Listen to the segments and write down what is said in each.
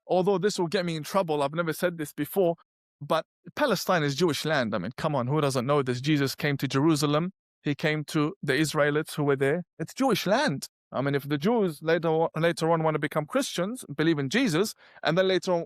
although this will get me in trouble, I've never said this before, but Palestine is Jewish land. I mean, come on, who doesn't know this? Jesus came to Jerusalem. He came to the Israelites who were there. It's Jewish land. I mean, if the Jews later on want to become Christians, believe in Jesus, and then later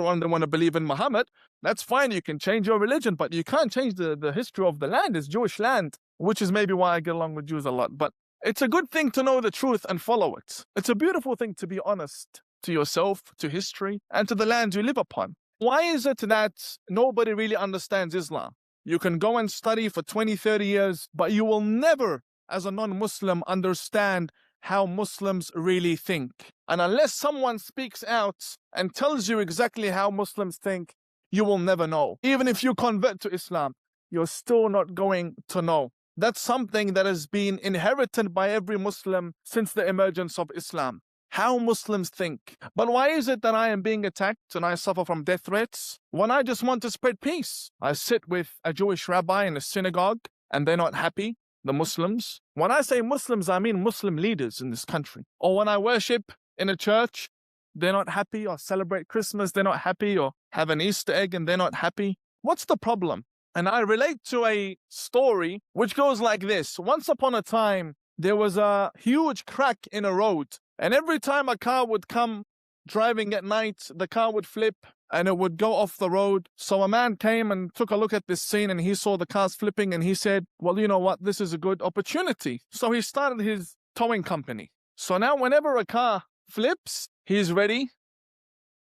on they want to believe in Muhammad, that's fine. You can change your religion, but you can't change the history of the land. It's Jewish land, which is maybe why I get along with Jews a lot. But it's a good thing to know the truth and follow it. It's a beautiful thing to be honest to yourself, to history, and to the land you live upon. Why is it that nobody really understands Islam? You can go and study for 20, 30 years, but you will never, as a non-Muslim, understand how Muslims really think. And unless someone speaks out and tells you exactly how Muslims think, you will never know. Even if you convert to Islam, you're still not going to know. That's something that has been inherited by every Muslim since the emergence of Islam. How Muslims think. But why is it that I am being attacked and I suffer from death threats when I just want to spread peace? I sit with a Jewish rabbi in a synagogue and they're not happy, the Muslims. When I say Muslims, I mean Muslim leaders in this country. Or when I worship in a church, they're not happy, or celebrate Christmas, they're not happy, or have an Easter egg and they're not happy. What's the problem? And I relate to a story which goes like this. Once upon a time, there was a huge crack in a road. And every time a car would come driving at night, the car would flip and it would go off the road. So a man came and took a look at this scene and he saw the cars flipping and he said, well, you know what? This is a good opportunity. So he started his towing company. So now whenever a car flips, he's ready.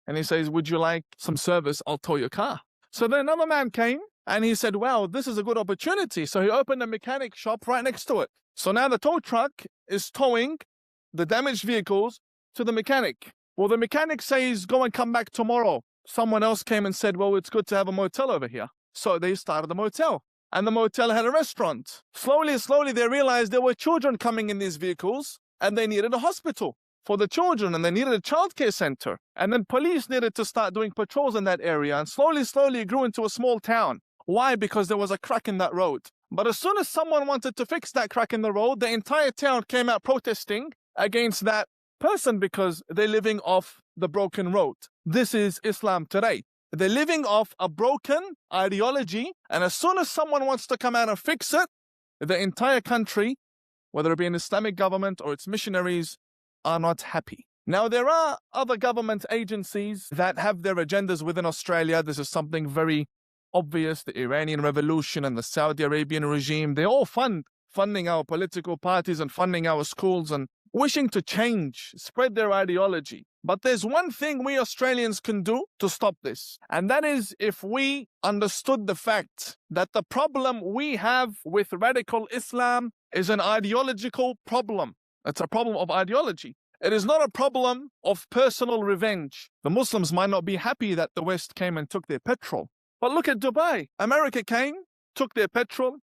And he says, would you like some service? I'll tow your car. So then another man came and he said, wow, this is a good opportunity. So he opened a mechanic shop right next to it. So now the tow truck is towing the damaged vehicles to the mechanic. Well, the mechanic says, go and come back tomorrow. Someone else came and said, well, it's good to have a motel over here. So they started the motel. And the motel had a restaurant. Slowly, they realized there were children coming in these vehicles and they needed a hospital for the children and they needed a childcare center. And then police needed to start doing patrols in that area. And slowly, it grew into a small town. Why? Because there was a crack in that road. But as soon as someone wanted to fix that crack in the road, the entire town came out protesting against that person because they're living off the broken road. This is Islam today. They're living off a broken ideology, and as soon as someone wants to come out and fix it, the entire country, whether it be an Islamic government or its missionaries, are not happy. Now, there are other government agencies that have their agendas within Australia. This is something very obvious. The Iranian Revolution and the Saudi Arabian regime, they all funding our political parties and funding our schools and wishing to change, spread their ideology. But there's one thing we Australians can do to stop this. And that is if we understood the fact that the problem we have with radical Islam is an ideological problem. It's a problem of ideology. It is not a problem of personal revenge. The Muslims might not be happy that the West came and took their petrol. But look at Dubai. America came, took their petrol.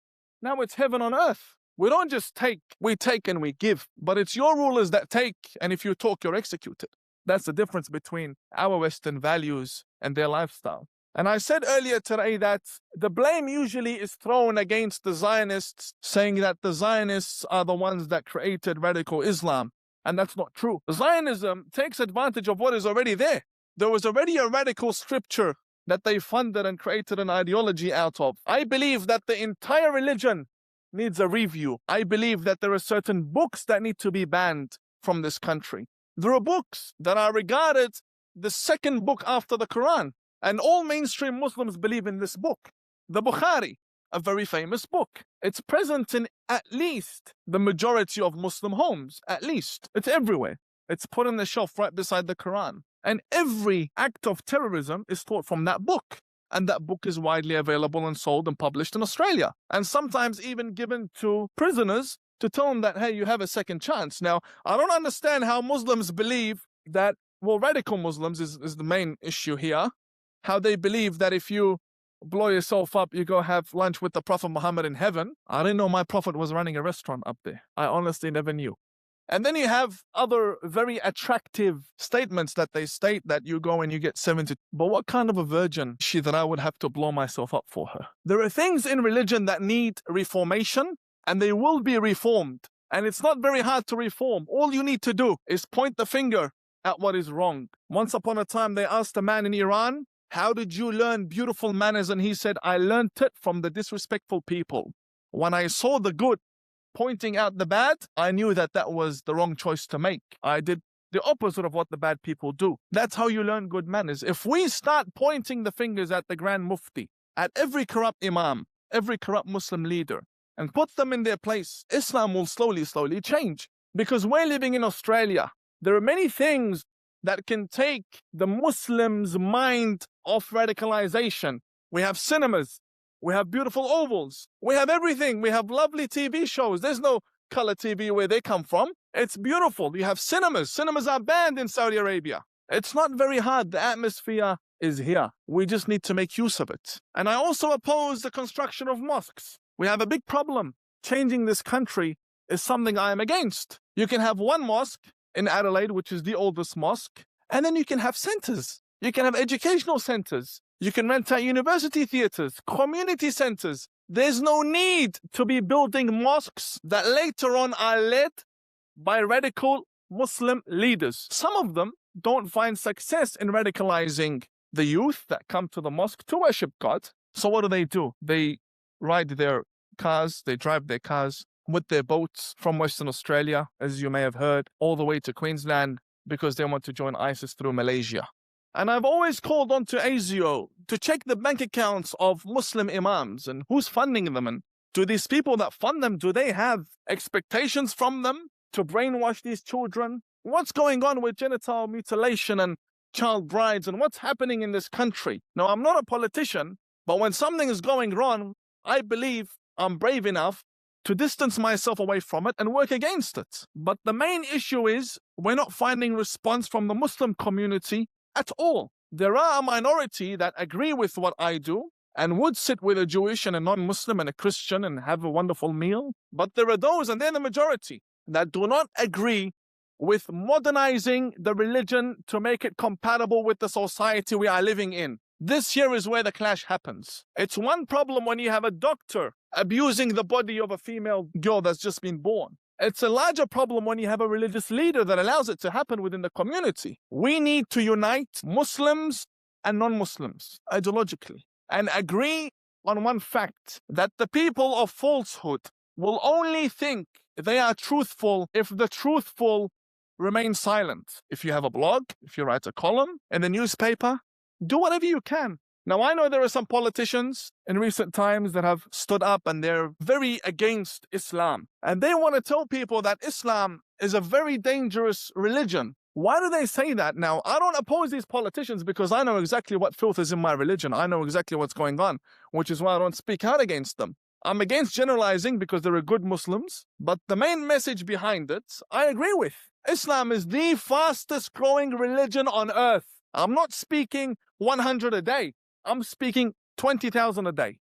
Now it's heaven on earth. We don't just take, we take and we give. But it's your rulers that take, and if you talk, you're executed. That's the difference between our Western values and their lifestyle. And I said earlier today that the blame usually is thrown against the Zionists, saying that the Zionists are the ones that created radical Islam. And that's not true. Zionism takes advantage of what is already there. There was already a radical scripture that they funded and created an ideology out of. I believe that the entire religion needs a review. I believe that there are certain books that need to be banned from this country. There are books that are regarded the second book after the Quran. And all mainstream Muslims believe in this book. The Bukhari, a very famous book. It's present in at least the majority of Muslim homes. At least. It's everywhere. It's put on the shelf right beside the Quran. And every act of terrorism is taught from that book. And that book is widely available and sold and published in Australia. And sometimes even given to prisoners to tell them that, hey, you have a second chance. Now, I don't understand how Muslims believe that, well, radical Muslims is the main issue here. How they believe that if you blow yourself up, you go have lunch with the Prophet Muhammad in heaven. I didn't know my Prophet was running a restaurant up there. I honestly never knew. And then you have other very attractive statements that they state that you go and you get 70. But what kind of a virgin is she that I would have to blow myself up for her? There are things in religion that need reformation, and they will be reformed. And it's not very hard to reform. All you need to do is point the finger at what is wrong. Once upon a time, they asked a man in Iran, how did you learn beautiful manners? And he said, I learned it from the disrespectful people. When I saw the good pointing out the bad, I knew that that was the wrong choice to make. I did the opposite of what the bad people do. That's how you learn good manners. If we start pointing the fingers at the Grand Mufti, at every corrupt Imam, every corrupt Muslim leader, and put them in their place, Islam will slowly change. Because we're living in Australia. There are many things that can take the Muslim's mind off radicalization. We have cinemas. We have beautiful ovals. We have everything. We have lovely TV shows. There's no color TV where they come from. It's beautiful. You have cinemas. Cinemas are banned in Saudi Arabia. It's not very hard. The atmosphere is here. We just need to make use of it. And I also oppose the construction of mosques. We have a big problem. Changing this country is something I am against. You can have one mosque in Adelaide, which is the oldest mosque, and then you can have centers. You can have educational centers. You can rent out university theaters, community centers. There's no need to be building mosques that later on are led by radical Muslim leaders. Some of them don't find success in radicalizing the youth that come to the mosque to worship God. So what do? They ride their cars, they drive their cars with their boats from Western Australia, as you may have heard, all the way to Queensland because they want to join ISIS through Malaysia. And I've always called on to ASIO to check the bank accounts of Muslim Imams and who's funding them. And do these people that fund them, do they have expectations from them to brainwash these children? What's going on with genital mutilation and child brides and what's happening in this country? Now, I'm not a politician, but when something is going wrong, I believe I'm brave enough to distance myself away from it and work against it. But the main issue is we're not finding response from the Muslim community at all. There are a minority that agree with what I do and would sit with a Jewish and a non-Muslim and a Christian and have a wonderful meal. But there are those, and they're the majority, that do not agree with modernizing the religion to make it compatible with the society we are living in. This here is where the clash happens. It's one problem when you have a doctor abusing the body of a female girl that's just been born. It's a larger problem when you have a religious leader that allows it to happen within the community. We need to unite Muslims and non-Muslims ideologically and agree on one fact, that the people of falsehood will only think they are truthful if the truthful remain silent. If you have a blog, if you write a column in the newspaper, do whatever you can. Now, I know there are some politicians in recent times that have stood up and they're very against Islam. And they want to tell people that Islam is a very dangerous religion. Why do they say that? Now, I don't oppose these politicians because I know exactly what filth is in my religion. I know exactly what's going on, which is why I don't speak out against them. I'm against generalizing because there are good Muslims, but the main message behind it, I agree with. Islam is the fastest growing religion on earth. I'm not speaking 100 a day. I'm speaking 20,000 a day.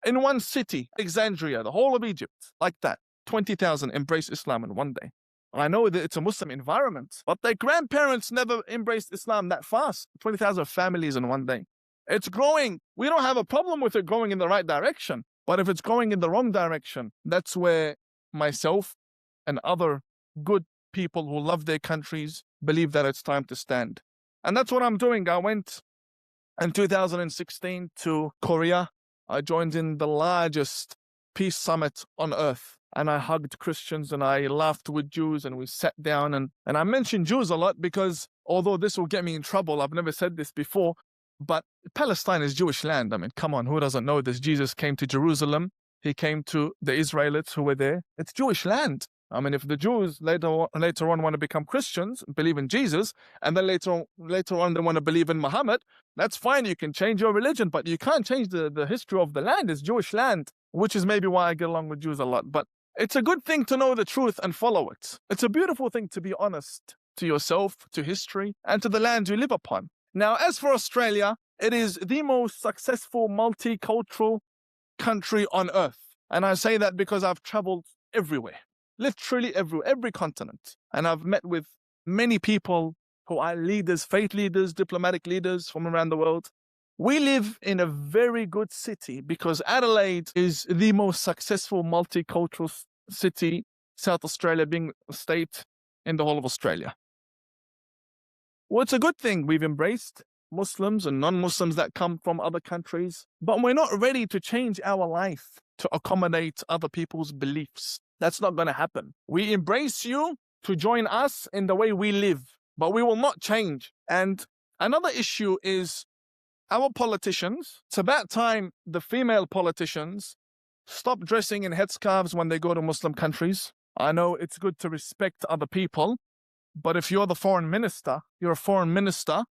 In one city, Alexandria, the whole of Egypt, like that. 20,000 embrace Islam in one day. I know that it's a Muslim environment, but their grandparents never embraced Islam that fast. 20,000 families in one day. It's growing. We don't have a problem with it going in the right direction. But if it's going in the wrong direction, that's where myself and other good people who love their countries believe that it's time to stand. And that's what I'm doing. I went in 2016 to Korea. I joined in the largest peace summit on earth. And I hugged Christians and I laughed with Jews and we sat down. And I mention Jews a lot because although this will get me in trouble, I've never said this before, but Palestine is Jewish land. I mean, come on, who doesn't know this? Jesus came to Jerusalem. He came to the Israelites who were there. It's Jewish land. I mean, if the Jews later on want to become Christians, believe in Jesus, and then later on they want to believe in Muhammad, that's fine. You can change your religion, but you can't change the history of the land. It's Jewish land, which is maybe why I get along with Jews a lot. But it's a good thing to know the truth and follow it. It's a beautiful thing to be honest to yourself, to history, and to the land you live upon. Now, as for Australia, it is the most successful multicultural country on earth. And I say that because I've traveled everywhere, literally every continent. And I've met with many people who are leaders, faith leaders, diplomatic leaders from around the world. We live in a very good city because Adelaide is the most successful multicultural city, South Australia being a state in the whole of Australia. Well, it's a good thing. We've embraced Muslims and non-Muslims that come from other countries, but we're not ready to change our life to accommodate other people's beliefs. That's not going to happen. We embrace you to join us in the way we live, but we will not change. And another issue is our politicians. It's about time the female politicians stop dressing in headscarves when they go to Muslim countries. I know it's good to respect other people, but if you're the foreign minister, you're a foreign minister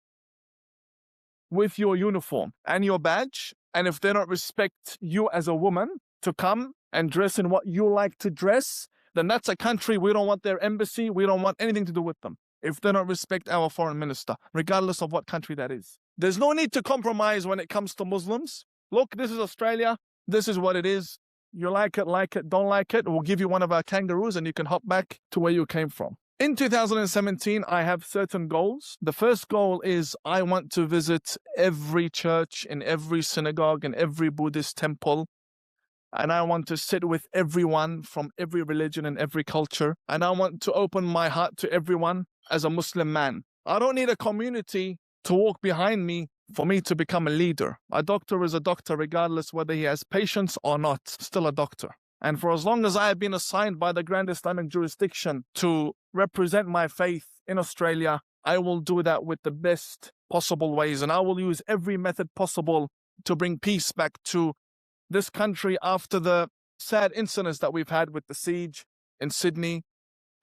with your uniform and your badge. And if they don't respect you as a woman to come and dress in what you like to dress, then that's a country we don't want their embassy. We don't want anything to do with them if they don't respect our foreign minister, regardless of what country that is. There's no need to compromise when it comes to Muslims. Look, this is Australia. This is what it is. You like it, don't like it. We'll give you one of our kangaroos and you can hop back to where you came from. In 2017, I have certain goals. The first goal is I want to visit every church, in every synagogue, in every Buddhist temple. And I want to sit with everyone from every religion and every culture. And I want to open my heart to everyone as a Muslim man. I don't need a community to walk behind me for me to become a leader. A doctor is a doctor regardless whether he has patients or not, still a doctor. And for as long as I have been assigned by the Grand Islamic Jurisdiction to represent my faith in Australia, I will do that with the best possible ways. And I will use every method possible to bring peace back to this country after the sad incidents that we've had with the siege in Sydney.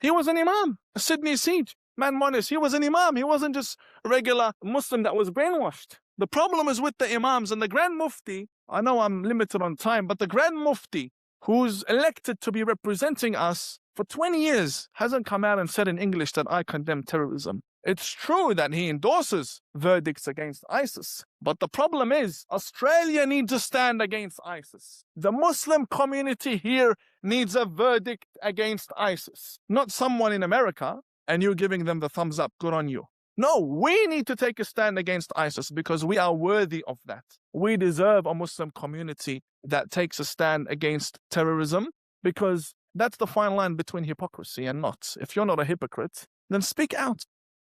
He was an imam, a Sydney siege. Man, honest, he was an imam. He wasn't just a regular Muslim that was brainwashed. The problem is with the imams and the Grand Mufti. I know I'm limited on time, but the Grand Mufti, who's elected to be representing us for 20 years, hasn't come out and said in English that I condemn terrorism. It's true that he endorses verdicts against ISIS, but the problem is Australia needs to stand against ISIS. The Muslim community here needs a verdict against ISIS, not someone in America and you giving them the thumbs up, good on you. No, we need to take a stand against ISIS because we are worthy of that. We deserve a Muslim community that takes a stand against terrorism because that's the fine line between hypocrisy and not. If you're not a hypocrite, then speak out.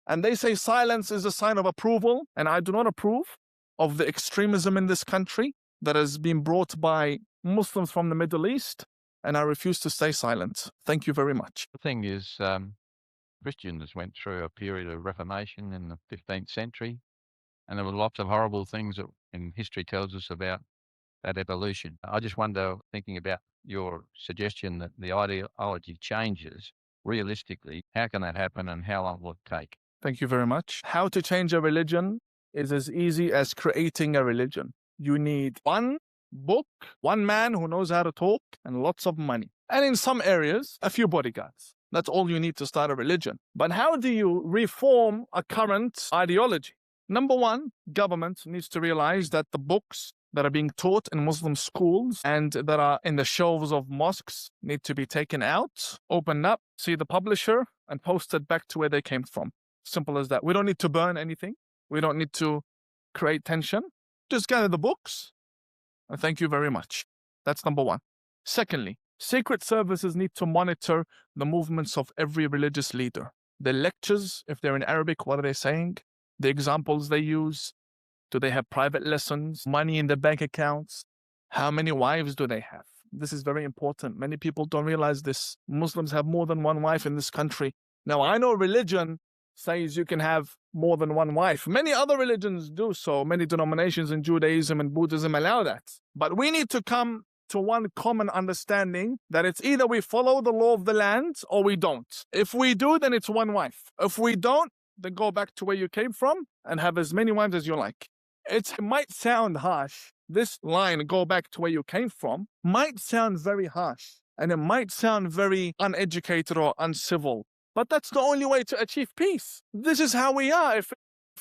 And they say silence is a sign of approval, and I do not approve of the extremism in this country that has been brought by Muslims from the Middle East, and I refuse to stay silent. Thank you very much. The thing is, Christians went through a period of Reformation in the 15th century, and there were lots of horrible things that in history tells us about that evolution. I just wonder, thinking about your suggestion that the ideology changes, realistically, how can that happen and how long will it take? Thank you very much. How to change a religion is as easy as creating a religion. You need one book, one man who knows how to talk, and lots of money. And in some areas, a few bodyguards. That's all you need to start a religion. But how do you reform a current ideology? Number one, government needs to realize that the books that are being taught in Muslim schools and that are in the shelves of mosques need to be taken out, opened up, see the publisher, and posted back to where they came from. Simple as that. We don't need to burn anything. We don't need to create tension. Just gather the books. And thank you very much. That's number one. Secondly, secret services need to monitor the movements of every religious leader. The lectures, if they're in Arabic, what are they saying? The examples they use. Do they have private lessons? Money in their bank accounts? How many wives do they have? This is very important. Many people don't realize this. Muslims have more than one wife in this country. Now, I know religion says you can have more than one wife. Many other religions do so. Many denominations in Judaism and Buddhism allow that. But we need to come to one common understanding that it's either we follow the law of the land or we don't. If we do, then it's one wife. If we don't, then go back to where you came from and have as many wives as you like. It might sound harsh. This line, go back to where you came from, might sound very harsh. And it might sound very uneducated or uncivil. But that's the only way to achieve peace. This is how we are. If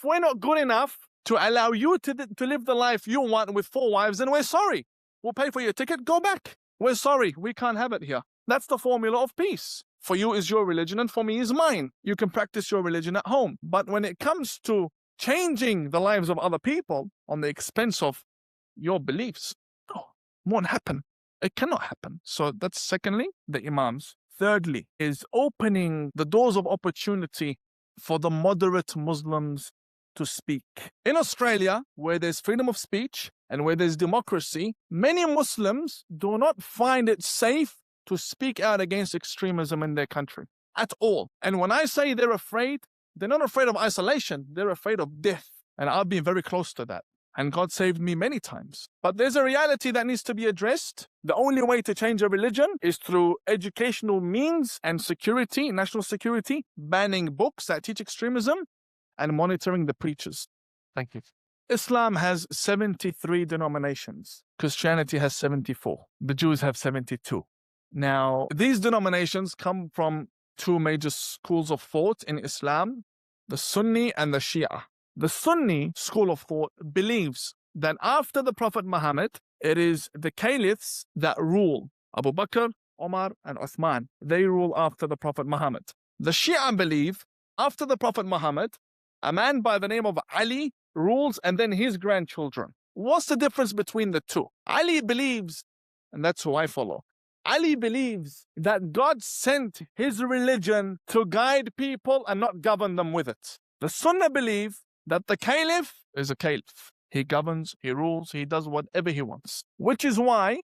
we're not good enough to allow you to live the life you want with 4 wives, then we're sorry. We'll pay for your ticket, go back. We're sorry, we can't have it here. That's the formula of peace. For you is your religion and for me is mine. You can practice your religion at home. But when it comes to changing the lives of other people on the expense of your beliefs, no, it won't happen. It cannot happen. So that's secondly, the imams. Thirdly, is opening the doors of opportunity for the moderate Muslims to speak. In Australia, where there's freedom of speech and where there's democracy, many Muslims do not find it safe to speak out against extremism in their country at all. And when I say they're afraid, they're not afraid of isolation, they're afraid of death. And I've been very close to that. And God saved me many times. But there's a reality that needs to be addressed. The only way to change a religion is through educational means and security, national security, banning books that teach extremism, and monitoring the preachers. Thank you. Islam has 73 denominations. Christianity has 74. The Jews have 72. Now, these denominations come from two major schools of thought in Islam, the Sunni and the Shia. The Sunni school of thought believes that after the Prophet Muhammad, it is the caliphs that rule. Abu Bakr, Omar, and Uthman. They rule after the Prophet Muhammad. The Shia believe after the Prophet Muhammad, a man by the name of Ali rules and then his grandchildren. What's the difference between the two? Ali believes, and that's who I follow, Ali believes that God sent his religion to guide people and not govern them with it. The Sunnah believe that the caliph is a caliph. He governs, he rules, he does whatever he wants. Which is why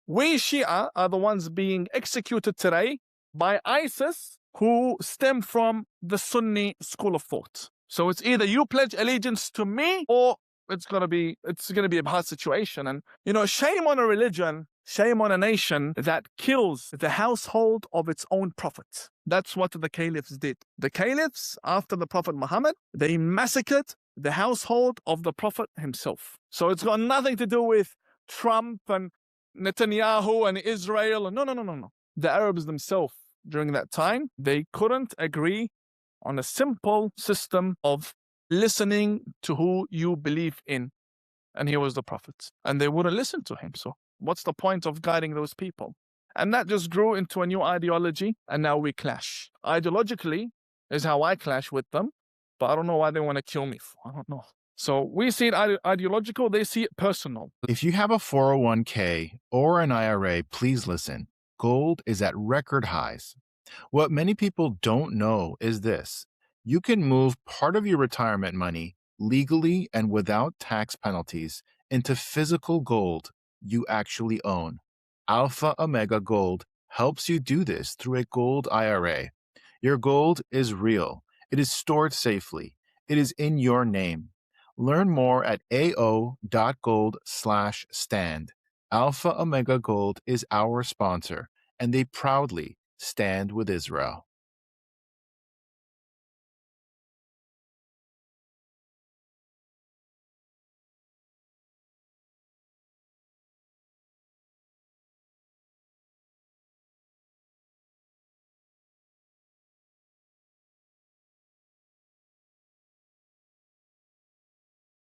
we Shia are the ones being executed today by ISIS, who stem from the Sunni school of thought. So it's either you pledge allegiance to me or it's gonna be a hard situation. And shame on a religion, shame on a nation that kills the household of its own prophet. That's what the caliphs did. The caliphs, after the Prophet Muhammad, they massacred the household of the Prophet himself. So it's got nothing to do with Trump and Netanyahu and Israel. No. The Arabs themselves, during that time, they couldn't agree on a simple system of listening to who you believe in. And he was the Prophet. And they wouldn't listen to him. So what's the point of guiding those people? And that just grew into a new ideology, and now we clash. Ideologically is how I clash with them, but I don't know why they want to kill me for. I don't know. So we see it ideological, they see it personal. If you have a 401k or an IRA, please listen. Gold is at record highs. What many people don't know is this. You can move part of your retirement money legally and without tax penalties into physical gold you actually own. Alpha Omega Gold helps you do this through a gold IRA. Your gold is real. It is stored safely. It is in your name. Learn more at ao.gold/stand. Alpha Omega Gold is our sponsor, and they proudly stand with Israel.